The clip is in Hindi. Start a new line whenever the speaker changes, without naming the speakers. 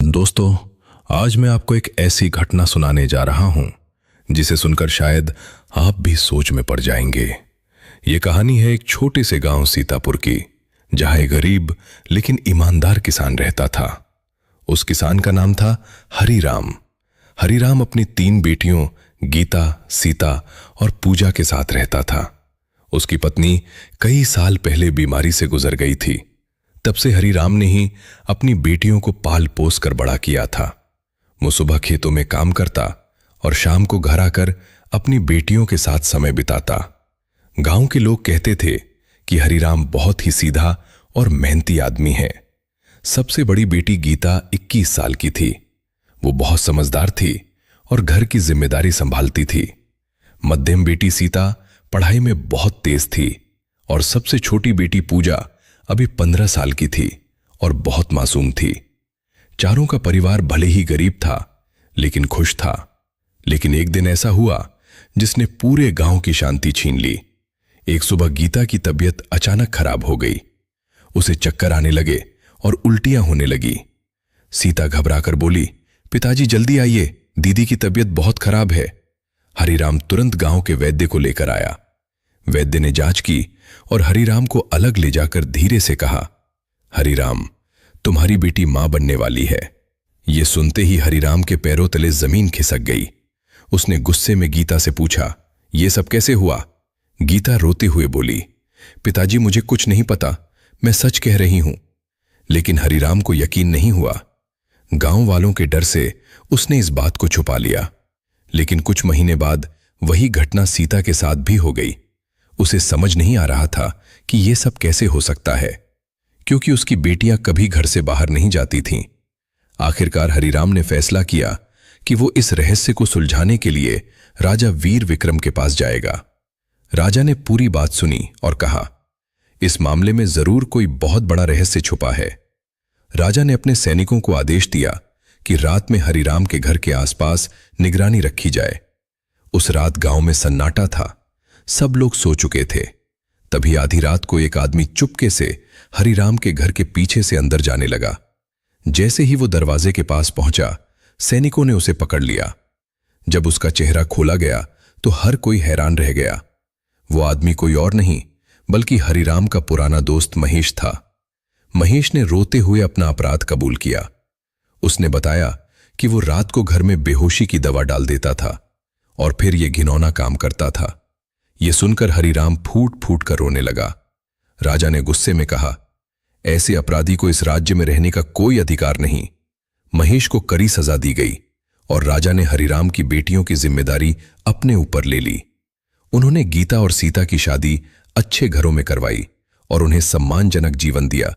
दोस्तों, आज मैं आपको एक ऐसी घटना सुनाने जा रहा हूं जिसे सुनकर शायद आप भी सोच में पड़ जाएंगे। ये कहानी है एक छोटे से गांव सीतापुर की, जहां एक गरीब लेकिन ईमानदार किसान रहता था। उस किसान का नाम था हरिराम। हरिराम अपनी 3 बेटियों गीता, सीता और पूजा के साथ रहता था। उसकी पत्नी कई साल पहले बीमारी से गुजर गई थी। तब से हरिराम ने ही अपनी बेटियों को पाल पोस कर बड़ा किया था। वो सुबह खेतों में काम करता और शाम को घर आकर अपनी बेटियों के साथ समय बिताता। गांव के लोग कहते थे कि हरिराम बहुत ही सीधा और मेहनती आदमी है। सबसे बड़ी बेटी गीता 21 साल की थी। वो बहुत समझदार थी और घर की जिम्मेदारी संभालती थी। मध्यम बेटी सीता पढ़ाई में बहुत तेज थी और सबसे छोटी बेटी पूजा अभी 15 साल की थी और बहुत मासूम थी। चारों का परिवार भले ही गरीब था लेकिन खुश था। लेकिन एक दिन ऐसा हुआ जिसने पूरे गांव की शांति छीन ली। एक सुबह गीता की तबीयत अचानक खराब हो गई। उसे चक्कर आने लगे और उल्टियां होने लगी। सीता घबराकर बोली, पिताजी जल्दी आइए, दीदी की तबीयत बहुत खराब है। हरिराम तुरंत गांव के वैद्य को लेकर आया। वैद्य ने जांच की और हरिराम को अलग ले जाकर धीरे से कहा, हरिराम, तुम्हारी बेटी मां बनने वाली है। यह सुनते ही हरिराम के पैरों तले जमीन खिसक गई। उसने गुस्से में गीता से पूछा, यह सब कैसे हुआ? गीता रोते हुए बोली, पिताजी मुझे कुछ नहीं पता, मैं सच कह रही हूं। लेकिन हरिराम को यकीन नहीं हुआ। गांव वालों के डर से उसने इस बात को छुपा लिया। लेकिन कुछ महीने बाद वही घटना सीता के साथ भी हो गई। उसे समझ नहीं आ रहा था कि यह सब कैसे हो सकता है, क्योंकि उसकी बेटियां कभी घर से बाहर नहीं जाती थीं। आखिरकार हरिराम ने फैसला किया कि वो इस रहस्य को सुलझाने के लिए राजा वीर विक्रम के पास जाएगा। राजा ने पूरी बात सुनी और कहा, इस मामले में जरूर कोई बहुत बड़ा रहस्य छुपा है। राजा ने अपने सैनिकों को आदेश दिया कि रात में हरिराम के घर के आसपास निगरानी रखी जाए। उस रात गांव में सन्नाटा था। सब लोग सो चुके थे। तभी आधी रात को एक आदमी चुपके से हरिराम के घर के पीछे से अंदर जाने लगा। जैसे ही वो दरवाजे के पास पहुंचा, सैनिकों ने उसे पकड़ लिया। जब उसका चेहरा खोला गया तो हर कोई हैरान रह गया। वो आदमी कोई और नहीं बल्कि हरिराम का पुराना दोस्त महेश था। महेश ने रोते हुए अपना अपराध कबूल किया। उसने बताया कि वो रात को घर में बेहोशी की दवा डाल देता था और फिर ये घिनौना काम करता था। ये सुनकर हरिराम फूट फूट कर रोने लगा। राजा ने गुस्से में कहा, ऐसे अपराधी को इस राज्य में रहने का कोई अधिकार नहीं। महेश को कड़ी सजा दी गई और राजा ने हरिराम की बेटियों की जिम्मेदारी अपने ऊपर ले ली। उन्होंने गीता और सीता की शादी अच्छे घरों में करवाई और उन्हें सम्मानजनक जीवन दिया।